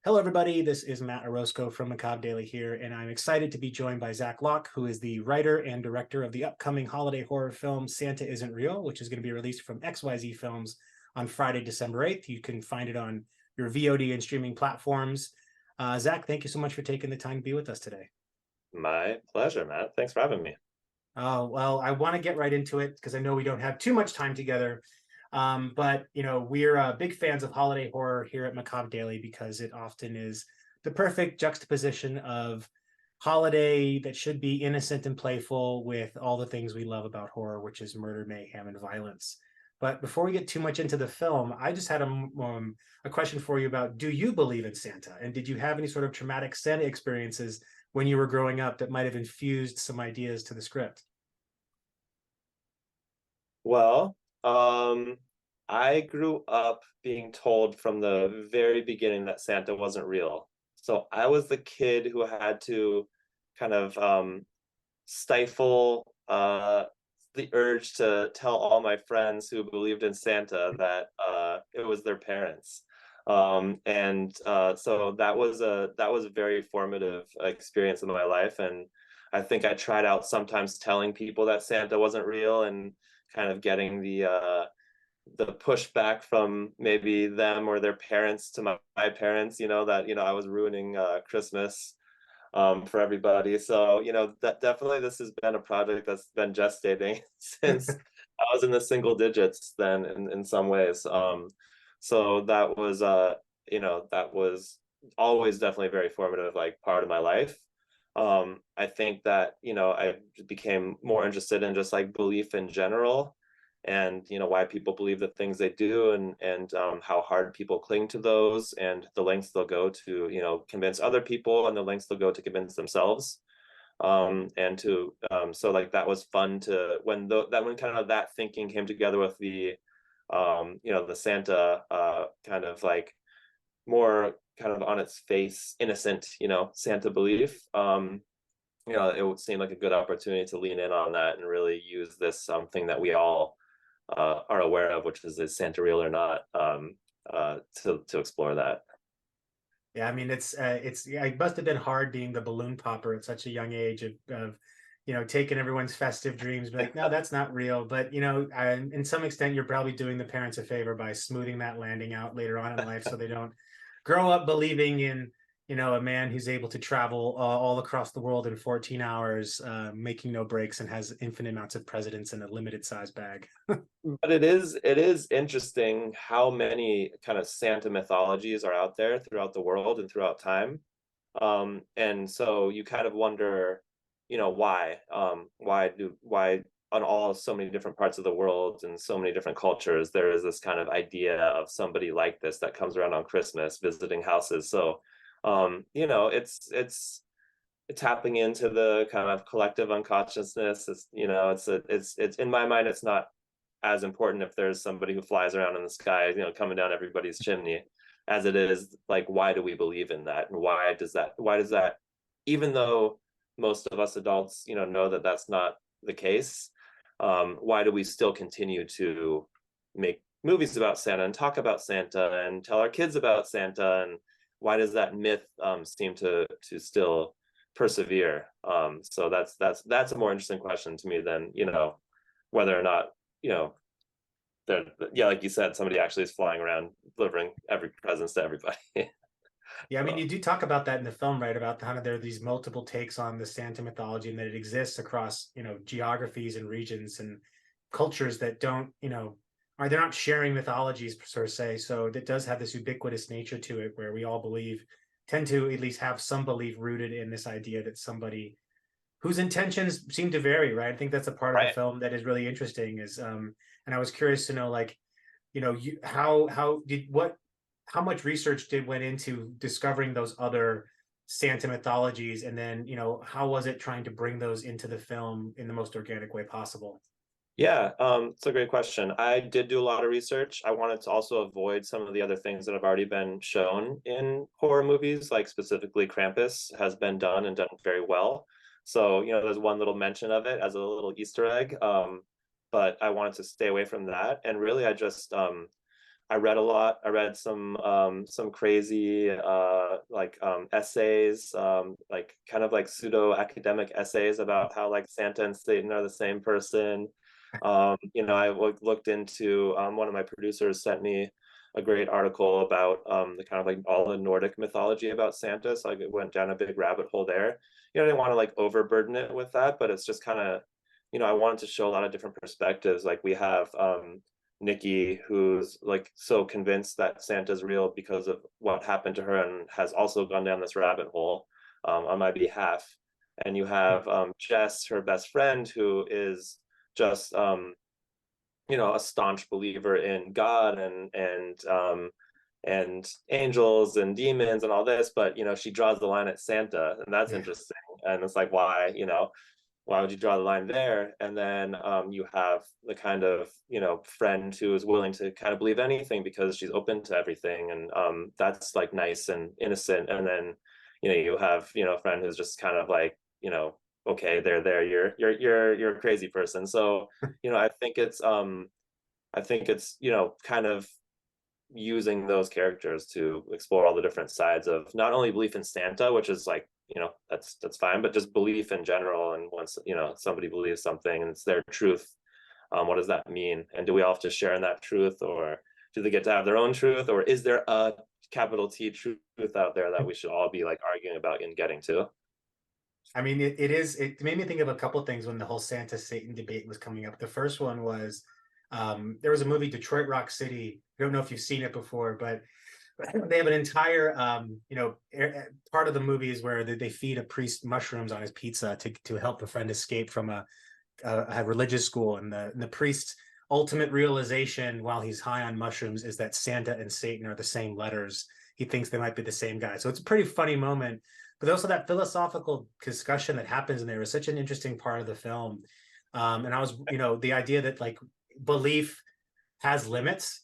Hello, everybody. This is Matt Orozco from Macabre Daily here, and I'm excited to be joined by Zac Locke, who is the writer and director of the upcoming holiday horror film Santa Isn't Real, which is going to be released from XYZ Films on Friday, December 8th. You can find it on your VOD and streaming platforms. Zac, thank you so much for taking the time to be with us today. My pleasure, Matt. Thanks for having me. Well, I want to get right into it because I know we don't have too much time together. But we're big fans of holiday horror here at Macabre Daily because it often is the perfect juxtaposition of holiday that should be innocent and playful with all the things we love about horror, which is murder, mayhem, and violence. But before we get too much into the film, I just had a question for you about, do you believe in Santa? And did you have any sort of traumatic Santa experiences when you were growing up that might have infused some ideas to the script? Well, I grew up being told from the very beginning that Santa wasn't real. So I was the kid who had to kind of stifle the urge to tell all my friends who believed in Santa that it was their parents. So that was a very formative experience in my life, and I think I tried out sometimes telling people that Santa wasn't real and kind of getting the pushback from maybe them or their parents to my parents, that I was ruining Christmas for everybody. So that definitely this has been a project that's been gestating since I was in the single digits then in some ways. So that was always definitely a very formative like part of my life. I think that I became more interested in just like belief in general, and why people believe the things they do, and how hard people cling to those, and the lengths they'll go to convince other people, and the lengths they'll go to convince themselves. And to So like that was fun to when kind of that thinking came together with the Santa kind of like more kind of on its face innocent Santa belief. It would seem like a good opportunity to lean in on that and really use this something that we all are aware of, which is Santa real or not, to explore that. Yeah, I mean yeah, it must have been hard being the balloon popper at such a young age of taking everyone's festive dreams, be like, no, that's not real. But in some extent, you're probably doing the parents a favor by smoothing that landing out later on in life, so they don't grow up believing in a man who's able to travel all across the world in 14 hours, making no breaks, and has infinite amounts of presidents in a limited size bag. But it is interesting how many kind of Santa mythologies are out there throughout the world and throughout time. And so you kind of wonder, why on all so many different parts of the world and so many different cultures, there is this kind of idea of somebody like this that comes around on Christmas visiting houses. So, it's tapping into the kind of collective unconsciousness. It's in my mind, it's not as important if there's somebody who flies around in the sky, coming down everybody's chimney, as it is like, why do we believe in that? And why does that, even though most of us adults, know that that's not the case, why do we still continue to make movies about Santa and talk about Santa and tell our kids about Santa? And why does that myth seem to still persevere? So that's a more interesting question to me than whether or not you know yeah, like you said, somebody actually is flying around delivering every presents to everybody. Yeah, I mean, So you do talk about that in the film, right? About how there are these multiple takes on the Santa mythology, and that it exists across, geographies and regions and cultures that don't, are they're not sharing mythologies per se. So it does have this ubiquitous nature to it, where we all tend to at least have some belief rooted in this idea that somebody whose intentions seem to vary, right? I think that's a part of the right. film that is really interesting. And I was curious to know, like, how did what how much research did went into discovering those other Santa mythologies, and then how was it trying to bring those into the film in the most organic way possible? Yeah, it's a great question. I did do a lot of research. I wanted to also avoid some of the other things that have already been shown in horror movies, like specifically Krampus has been done and done very well. So, there's one little mention of it as a little Easter egg. But I wanted to stay away from that. And really, I read a lot. I read some crazy essays, like kind of like pseudo academic essays about how like Santa and Satan are the same person. I looked into, one of my producers sent me a great article about the kind of like all the Nordic mythology about Santa. So I went down a big rabbit hole there. I didn't want to like overburden it with that, but it's just kind of, I wanted to show a lot of different perspectives. Like we have Nikki, who's like so convinced that Santa's real because of what happened to her and has also gone down this rabbit hole on my behalf. And you have Jess, her best friend, who is just a staunch believer in God and angels and demons and all this, but she draws the line at Santa, and that's interesting. And it's like, why would you draw the line there? And then you have the kind of friend who is willing to kind of believe anything because she's open to everything, and that's like nice and innocent. And then you have a friend who's just kind of like okay, there, you're a crazy person. So I think it's kind of using those characters to explore all the different sides of not only belief in Santa, which is like that's fine, but just belief in general. And once somebody believes something and it's their truth, what does that mean? And do we all have to share in that truth, or do they get to have their own truth, or is there a capital T truth out there that we should all be like arguing about and getting to? I mean, it made me think of a couple of things when the whole Santa Satan debate was coming up. The first one was there was a movie, Detroit Rock City. I don't know if you've seen it before, but they have an entire part of the movie is where they feed a priest mushrooms on his pizza to help a friend escape from a religious school, and the priest's ultimate realization while he's high on mushrooms is that Santa and Satan are the same letters. He thinks they might be the same guy. So it's a pretty funny moment, but also that philosophical discussion that happens in there is such an interesting part of the film. And I was, the idea that like belief has limits,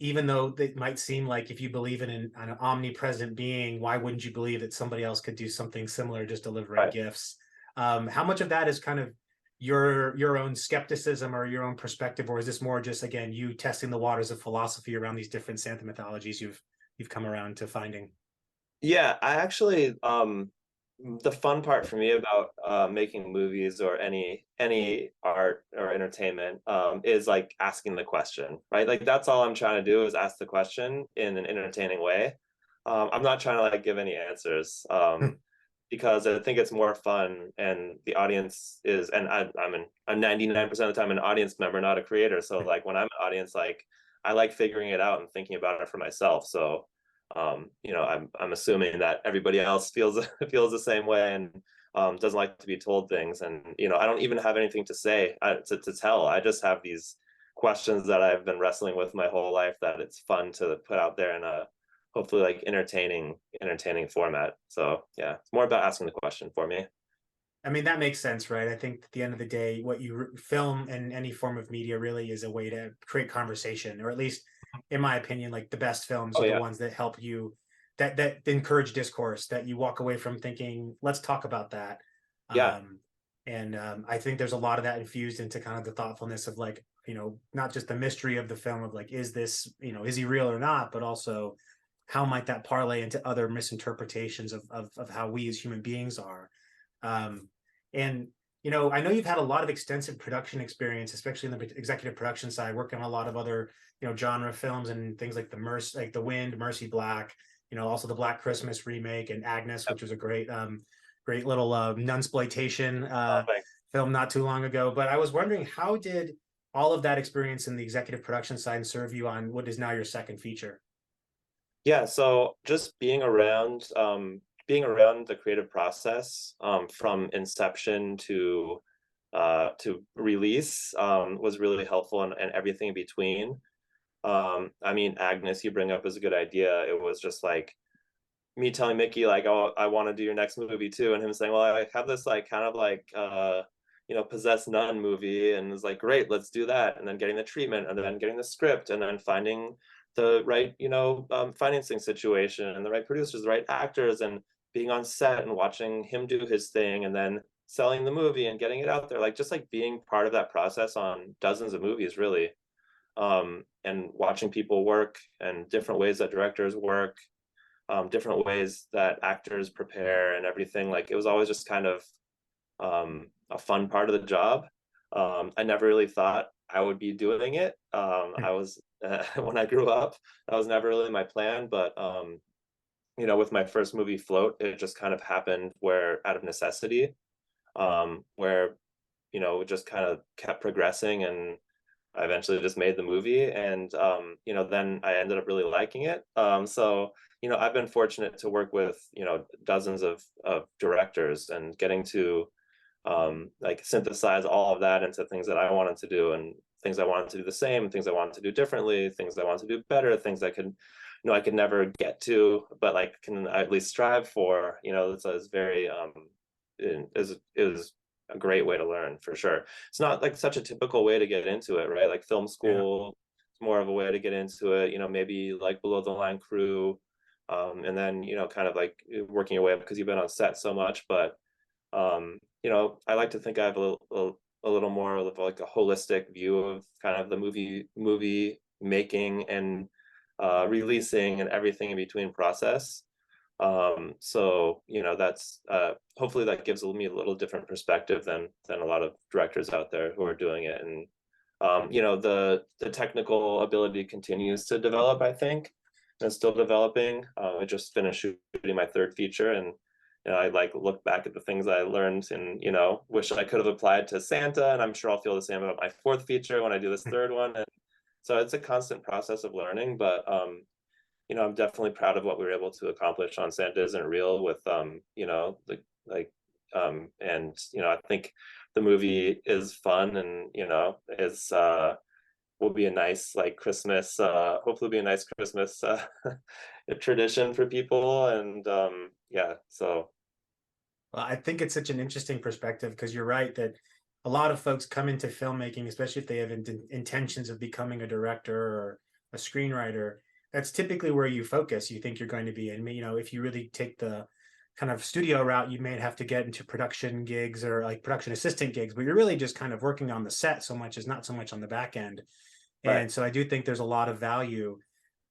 even though it might seem like if you believe in an omnipresent being, why wouldn't you believe that somebody else could do something similar, just delivering gifts? How much of that is kind of your own skepticism or your own perspective, or is this more just, again, you testing the waters of philosophy around these different Santa mythologies you've come around to finding? Yeah, I actually the fun part for me about making movies or any art or entertainment is like asking the question, right? Like that's all I'm trying to do is ask the question in an entertaining way. I'm not trying to like give any answers because I think it's more fun, and the audience is, and I'm 99% of the time an audience member, not a creator. So like when I'm an audience, like I like figuring it out and thinking about it for myself. So I'm assuming that everybody else feels feels the same way, and doesn't like to be told things. And I don't even have anything to say to tell. I just have these questions that I've been wrestling with my whole life that it's fun to put out there in a hopefully like entertaining format. So yeah, it's more about asking the question for me. I mean, that makes sense, right? I think at the end of the day, what you film in any form of media really is a way to create conversation, or at least, in my opinion, like the best films Oh are the yeah. ones that help you, that encourage discourse, that you walk away from thinking, let's talk about that. Yeah. I think there's a lot of that infused into kind of the thoughtfulness of like, not just the mystery of the film of like, is this, is he real or not, but also how might that parlay into other misinterpretations of how we as human beings are. Um, and I know you've had a lot of extensive production experience, especially in the executive production side, working on a lot of other genre films and things like like The Wind, Mercy Black, also the Black Christmas remake, and Agnes, Yep. which was a great little nunsploitation Oh, thanks. film not too long ago. But I was wondering, how did all of that experience in the executive production side serve you on what is now your second feature? Yeah, so just being around the creative process from inception to release was really helpful, and everything in between. I mean, Agnes, you bring up is a good idea. It was just like me telling Mickey like, "Oh, I want to do your next movie too," and him saying, "Well, I have this like kind of like possessed nun movie," and it's like, "Great, let's do that." And then getting the treatment, and then getting the script, and then finding the right financing situation and the right producers, the right actors, and being on set and watching him do his thing, and then selling the movie and getting it out there, like just like being part of that process on dozens of movies really. and watching people work and different ways that directors work, different ways that actors prepare and everything. Like it was always just kind of a fun part of the job. I never really thought I would be doing it. I was when I grew up, that was never really my plan. But you know, with my first movie, Float, it just kind of happened where out of necessity, where you know, it just kind of kept progressing, and I eventually just made the movie, and you know, then I ended up really liking it. So you know, I've been fortunate to work with, you know, dozens of directors and getting to like synthesize all of that into things that I wanted to do, and things I wanted to do the same, things I wanted to do differently, things I wanted to do better, things I could, you know, I could never get to, but like can at least strive for. You know, it's very is a great way to learn for sure. It's not like such a typical way to get into it, right? Like film Yeah. school, it's more of a way to get into it. You know, maybe like below the line crew, and then you know, kind of like working your way up because you've been on set so much. But you know, I like to think I have a little more of like a holistic view of kind of the movie making and releasing and everything in between process. So you know, that's hopefully that gives me a little different perspective than a lot of directors out there who are doing it. And you know, the technical ability continues to develop, I think, and it's still developing. I just finished shooting my third feature, and you know, I like look back at the things I learned and, you know, wish I could have applied to Santa. And I'm sure I'll feel the same about my fourth feature when I do this third one. And so it's a constant process of learning. But you know, I'm definitely proud of what we were able to accomplish on Santa Isn't Real with you know, like and you know, I think the movie is fun, and you know, is will be a nice like Christmas, hopefully be a nice Christmas tradition for people. And yeah, so Well, I think it's such an interesting perspective because you're right that a lot of folks come into filmmaking, especially if they have intentions of becoming a director or a screenwriter. That's typically where you focus. You think you're going to be, and you know, if you really take the kind of studio route, you may have to get into production gigs or like production assistant gigs, but you're really just kind of working on the set so much as not so much on the back end. right. And so I do think there's a lot of value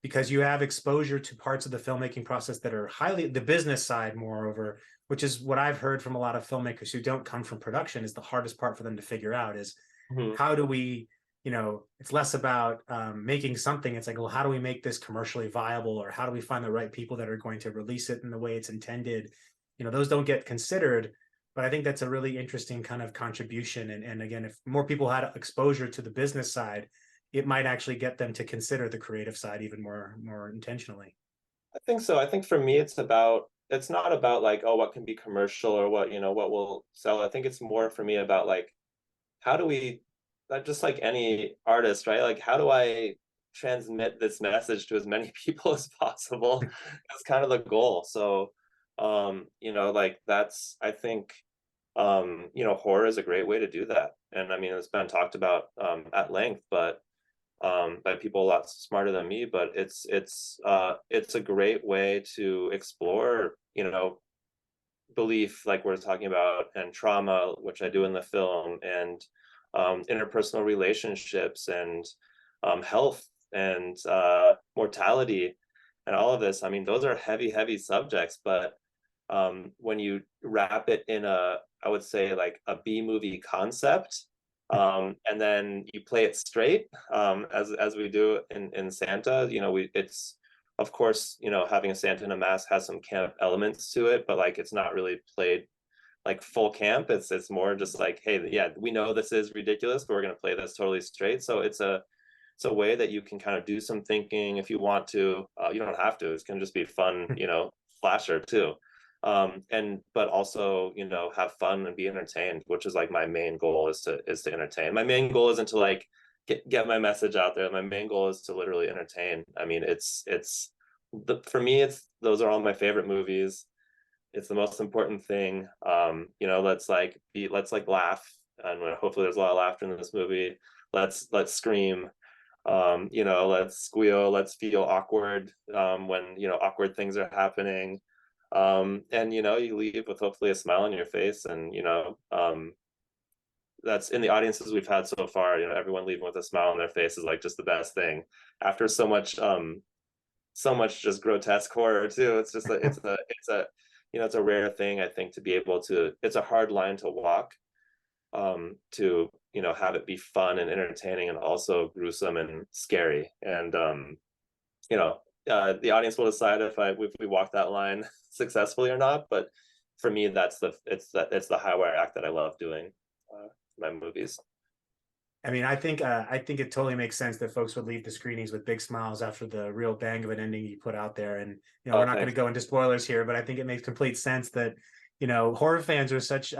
because you have exposure to parts of the filmmaking process that are highly the business side, moreover, which is what I've heard from a lot of filmmakers who don't come from production is the hardest part for them to figure out is Mhm. how do we, you know, it's less about making something. It's like, well, how do we make this commercially viable, or how do we find the right people that are going to release it in the way it's intended? You know, those don't get considered. But I think that's a really interesting kind of contribution. And again, if more people had exposure to the business side, it might actually get them to consider the creative side even more intentionally. I think so. I think for me, it's not about like, oh, what can be commercial or what, you know, what will sell. I think it's more for me about like, how do we, like, just like any artist, right? Like, how do I transmit this message to as many people as possible? That's kind of the goal. So, you know, like that's, I think, you know, horror is a great way to do that. And I mean, it's been talked about at length, but by people a lot smarter than me. But it's a great way to explore, you know, belief, like we're talking about, and trauma, which I do in the film, and interpersonal relationships, and health, and mortality, and all of this. I mean, those are heavy subjects, but when you wrap it in a, I would say like a B movie concept, and then you play it straight, as we do in Santa. You know, we it's of course, you know, having a Santa in a mask has some camp elements to it, but like it's not really played like full camp. It's more just like, hey, yeah, we know this is ridiculous, but we're gonna play this totally straight. So it's a way that you can kind of do some thinking if you want to. You don't have to. It's gonna just be fun, you know, slasher too. And but also, you know, have fun and be entertained, which is like my main goal is to entertain. My main goal isn't to like get my message out there. My main goal is to literally entertain. I mean, it's for me, it's those are all my favorite movies. It's the most important thing. You know, let's like laugh, and hopefully there's a lot of laughter in this movie. Let's scream. You know, let's squeal. Let's feel awkward when, you know, awkward things are happening. And you know, you leave with hopefully a smile on your face, and you know, that's in the audiences we've had so far, you know, everyone leaving with a smile on their face is like just the best thing after so much just grotesque horror too. It's just it's a you know, it's a rare thing, I think, to be able to, it's a hard line to walk, to, you know, have it be fun and entertaining and also gruesome and scary. And you know, the audience will decide if we walk that line successfully or not. But for me, it's the high wire act that I love doing, my movies. I mean, I think it totally makes sense that folks would leave the screenings with big smiles after the real bang of an ending you put out there. And you know, we're Oh, not going to thanks. go into spoilers here, but I think it makes complete sense that, you know, horror fans are such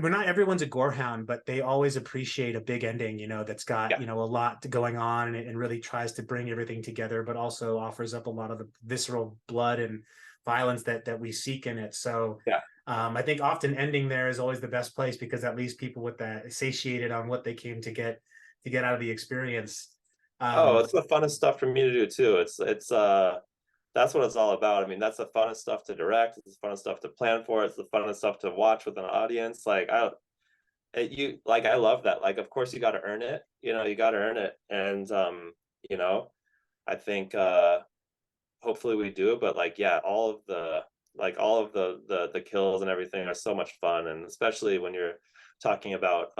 we're not everyone's a gorehound, but they always appreciate a big ending, you know, that's got, Yeah. you know, a lot going on, and really tries to bring everything together, but also offers up a lot of the visceral blood and violence that we seek in it. So Yeah. I think often ending there is always the best place, because that leaves people with that satiated on what they came to get out of the experience. Oh, Um, it's the funnest stuff for me to do too. It's that's what it's all about. I mean, that's the funnest stuff to direct. It's the funnest stuff to plan for. It's the funnest stuff to watch with an audience. Like you like, I love that. Like, of course you got to earn it. You know, you got to earn it. And you know, I think hopefully we do. But like, yeah, all of the kills and everything are so much fun, and especially when you're talking about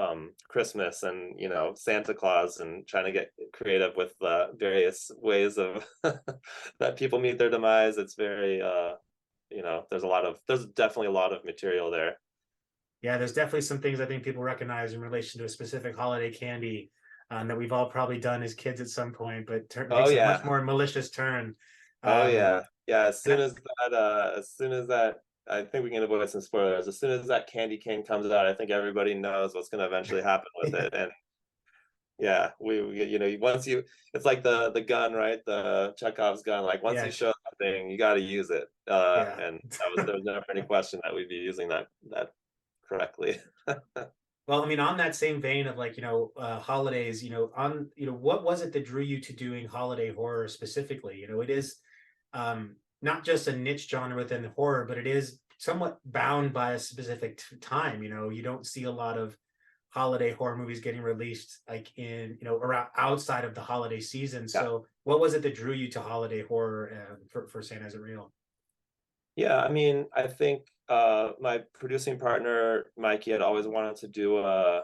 Christmas and, you know, Santa Claus, and trying to get creative with various ways of that people meet their demise. It's very you know, there's definitely a lot of material there. yeah, there's definitely some things I think people recognize in relation to a specific holiday candy, that we've all probably done as kids at some point, but Oh takes a much yeah. more malicious turn. Oh Um, yeah. Yeah, and I- as soon as that, I think we can avoid some spoilers. As soon as that candy cane comes out, I think everybody knows what's going to eventually happen with yeah, it. And yeah, we you know, once you, it's like the gun, right? The Chekhov's gun. Like, once yeah, you show that thing, you got to use it. yeah. And there was never any question that we'd be using that correctly. Well, I mean, on that same vein of, like, you know, holidays, you know, on, you know, what was it that drew you to doing holiday horror specifically? You know, it is not just a niche genre within the horror, but it is somewhat bound by a specific time. You know, you don't see a lot of holiday horror movies getting released like in, you know, around outside of the holiday season. Yeah. So, what was it that drew you to holiday horror, for Santa Is It Real? Yeah, I mean, I think my producing partner Mikey had always wanted to do a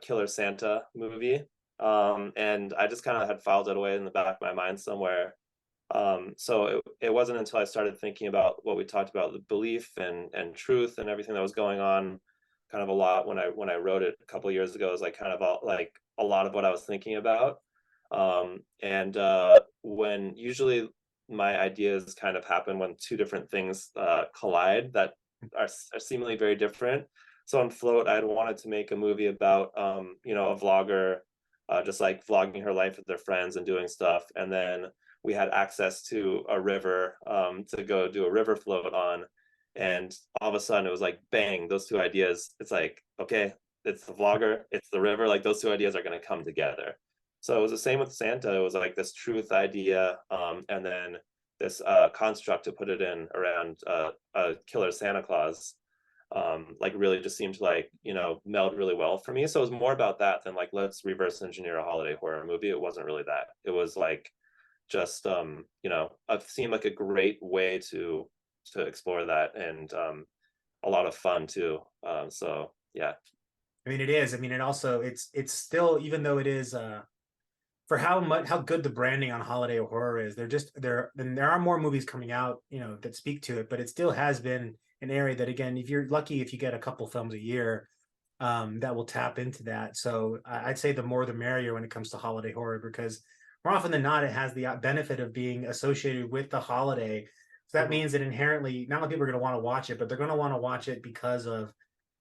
Killer Santa movie, and I just kind of had filed it away in the back of my mind somewhere. So it wasn't until I started thinking about what we talked about, the belief and truth and everything that was going on, kind of a lot when I wrote it a couple of years ago, is like kind of like a lot of what I was thinking about. And when usually my ideas kind of happen when two different things collide that are seemingly very different. So on Float, I had wanted to make a movie about you know, a vlogger, just like vlogging her life with their friends and doing stuff, and then we had access to a river, to go do a river float on, and all of a sudden it was like bang, those two ideas. It's like, okay, it's the vlogger, it's the river, like those two ideas are going to come together. So it was the same with Santa. It was like this truth idea, and then this construct to put it in around a killer Santa Claus, like really just seemed to, like, you know, meld really well for me. So it was more about that than like, let's reverse engineer a holiday horror movie. It wasn't really that. It was like just you know, it seemed like a great way to explore that, and a lot of fun too. So yeah. I mean, it is. I mean, it also it's still, even though it is for how good the branding on holiday horror is, they're just there. And there are more movies coming out, you know, that speak to it, but it still has been an area that, again, if you're lucky, if you get a couple films a year, that will tap into that. So I'd say the more the merrier when it comes to holiday horror, because more often than not, it has the benefit of being associated with the holiday. So that Mhm. means that inherently, not only people are going to want to watch it, but they're going to want to watch it because of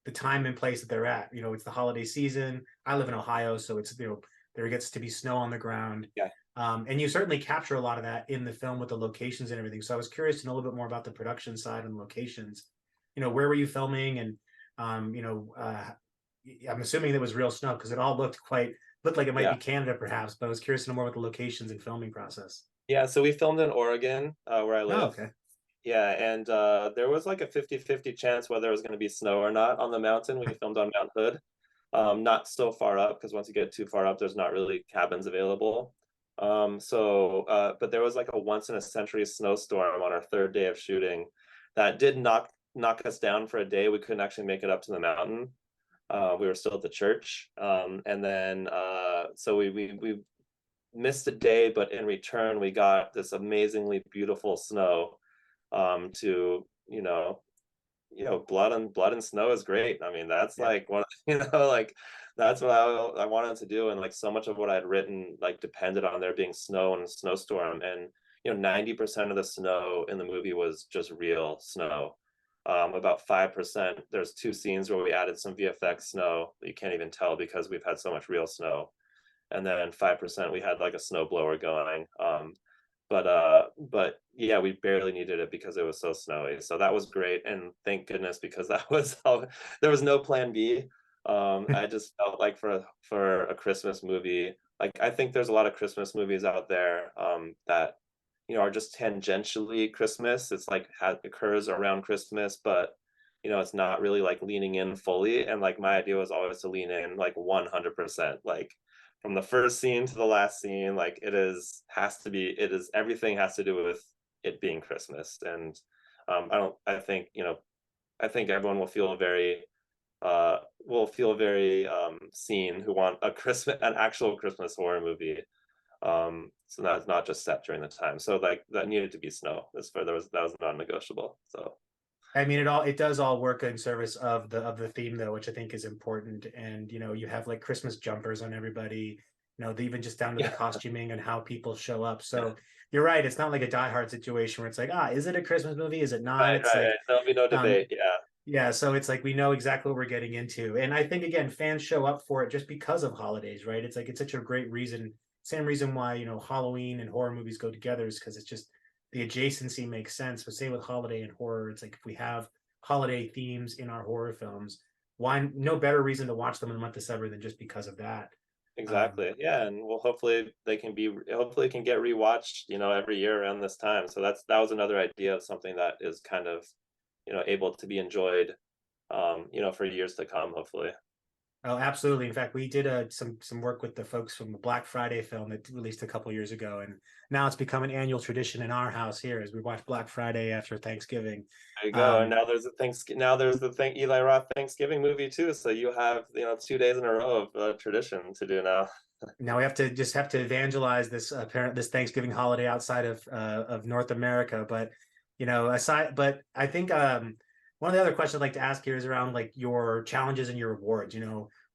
the time and place that they're at. You know, it's the holiday season. I live in Ohio, so it's, you know, there gets to be snow on the ground. Yeah. And you certainly capture a lot of that in the film with the locations and everything. So I was curious to know a little bit more about the production side and locations. You know, where were you filming? And you know, I'm assuming there was real snow, because it all looked like it might Yeah. be Canada perhaps, but I was curious to know more about the locations and filming process. Yeah, so we filmed in Oregon, where I Oh, live. okay. Yeah, and there was like a 50-50 chance whether it was going to be snow or not on the mountain. We filmed on Mount Hood. Not so far up, because once you get too far up, there's not really cabins available. But there was like a once in a century snowstorm on our third day of shooting that did knock us down for a day. We couldn't actually make it up to the mountain. We were still at the church, and then so we missed a day, but in return we got this amazingly beautiful snow. To blood and snow is great. I mean, that's Yeah. like one, like that's what I wanted to do, and like so much of what I'd written like depended on there being snow and a snowstorm, and 90% of the snow in the movie was just real snow. About 5%, there's two scenes where we added some VFX snow that you can't even tell because we've had so much real snow, and then 5% we had like a snow blower going. But yeah, we barely needed it because it was so snowy, so that was great, and thank goodness, because that was how there was no plan B. I just felt like for a Christmas movie, like I think there's a lot of Christmas movies out there that are just tangentially Christmas. It's like occurs around Christmas, but it's not really like leaning in fully, and like my idea was always to lean in like 100%, like from the first scene to the last scene. Like everything has to do with it being Christmas. And I think everyone will feel very seen who want an actual Christmas horror movie. So that's not just set during the time, so like that needed to be snow. That was non-negotiable. So I mean, it does all work in service of the theme though, which I think is important. And you have like Christmas jumpers on everybody, even just down to the yeah. costuming and how people show up. So you're right, it's not like a Die Hard situation where it's like, is it a Christmas movie? Is it not? Right, It's right, like, right. There'll be no um, debate. Yeah. yeah, so it's like we know exactly what we're getting into. And I think again, fans show up for it just because of holidays, right? It's like it's such a great reason, same reason why, Halloween and horror movies go together is because it's just the adjacency makes sense. But same with holiday and horror. It's like if we have holiday themes in our horror films, why no better reason to watch them in the month of December than just because of that. Um, Exactly. Yeah, and well, hopefully it can get rewatched, every year around this time. So that was another idea of something that is kind of, able to be enjoyed, for years to come, hopefully. Oh, absolutely. In fact, we did some work with the folks from the Black Friday film that released a couple years ago, and now it's become an annual tradition in our house here as we watch Black Friday after Thanksgiving. There you go. And Um, now there's the thing Eli Roth Thanksgiving movie too. So you have, 2 days in a row of tradition to do now. Now we have to evangelize this Thanksgiving holiday outside of North America. But but I think one of the other questions I'd like to ask here is around like your challenges and your rewards.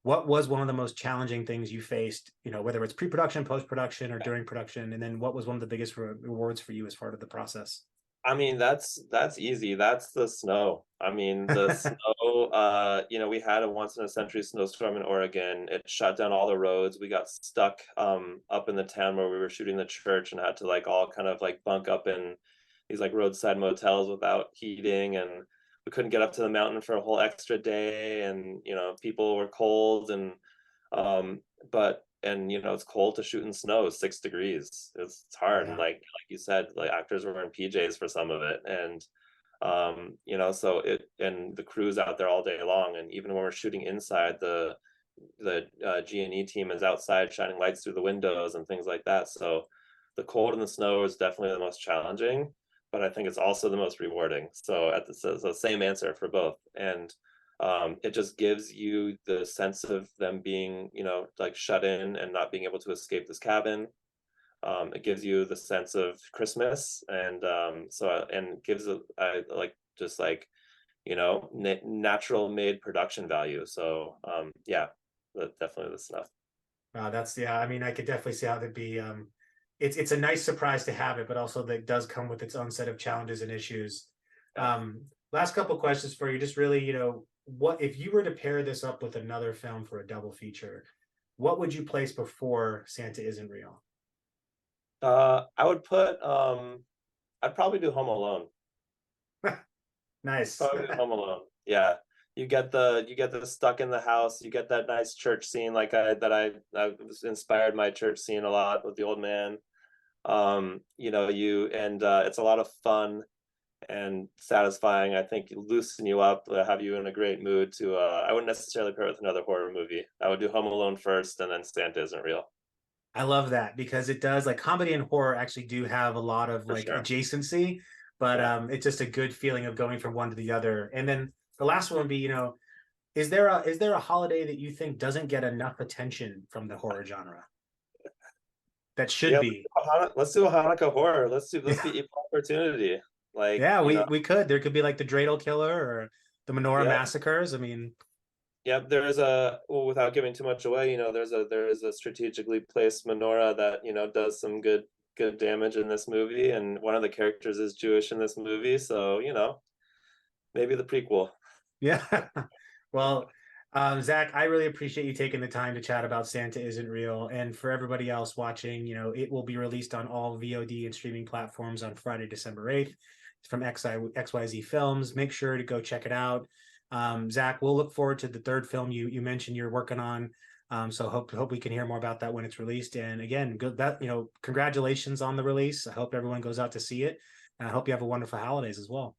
What was one of the most challenging things you faced? Whether it's pre-production, post-production, or during production, and then what was one of the biggest rewards for you as part of the process? I mean, that's easy. That's the snow. I mean, the snow, we had a once in a century snowstorm in Oregon. It shut down all the roads. We got stuck up in the town where we were shooting the church, and had to like all kind of like bunk up in these like roadside motels without heating, and we couldn't get up to the mountain for a whole extra day, and people were cold, and um but and it's cold to shoot in snow, 6 degrees. It's hard, and Yeah. like you said, like actors were in PJs for some of it, and so the crew's out there all day long, and even when we're shooting inside, the G&E team is outside shining lights through the windows and things like that. So the cold and the snow is definitely the most challenging, but I think it's also the most rewarding. So the same answer for both. And it just gives you the sense of them being, like shut in and not being able to escape this cabin. It gives you the sense of Christmas, and and gives like just like natural made production value. So yeah, definitely the stuff. That's yeah. I mean, I could definitely see how that'd be. It's a nice surprise to have it, but also that does come with its own set of challenges and issues. Yeah. Last couple questions for you. Just really, what if you were to pair this up with another film for a double feature? What would you place before Santa Isn't Real? I would put I'd probably do Home Alone. Nice. Probably do Home Alone. Yeah. You get the stuck in the house, you get that nice church scene, like I was inspired my church scene a lot with the old man. You and it's a lot of fun. and satisfying. I think loosen you up, have you in a great mood to I wouldn't necessarily pair it with another horror movie. I would do Home Alone first and then Santa Isn't Real. I love that because it does, like, comedy and horror actually do have a lot of For like sure. adjacency, but Yeah. it's just a good feeling of going from one to the other. And then the last one would be, is there a holiday that you think doesn't get enough attention from the horror genre that should Yeah, be? let's do a Hanukkah horror. Let's be equal opportunity. Like, Yeah, we could. There could be like the Dreidel Killer or the Menorah yeah, Massacres. I mean, yeah, there's a, well, without giving too much away, there is a strategically placed menorah that, does some good damage in this movie, and one of the characters is Jewish in this movie, so, maybe the prequel. yeah. Well, Zac, I really appreciate you taking the time to chat about Santa Isn't Real. And for everybody else watching, it will be released on all VOD and streaming platforms on Friday, December 8th from XYZ Films. Make sure to go check it out. Zac, we'll look forward to the third film you mentioned you're working on. So hope we can hear more about that when it's released. And again, congratulations on the release. I hope everyone goes out to see it. And I hope you have a wonderful holidays as well.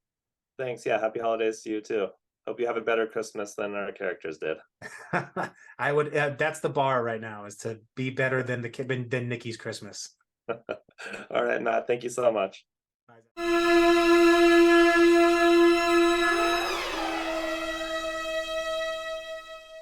Thanks. Yeah, happy holidays to you too. Hope you have a better Christmas than our characters did. I would. That's the bar right now, is to be better than than Nikki's Christmas. All right, Matt. Thank you so much. Bye.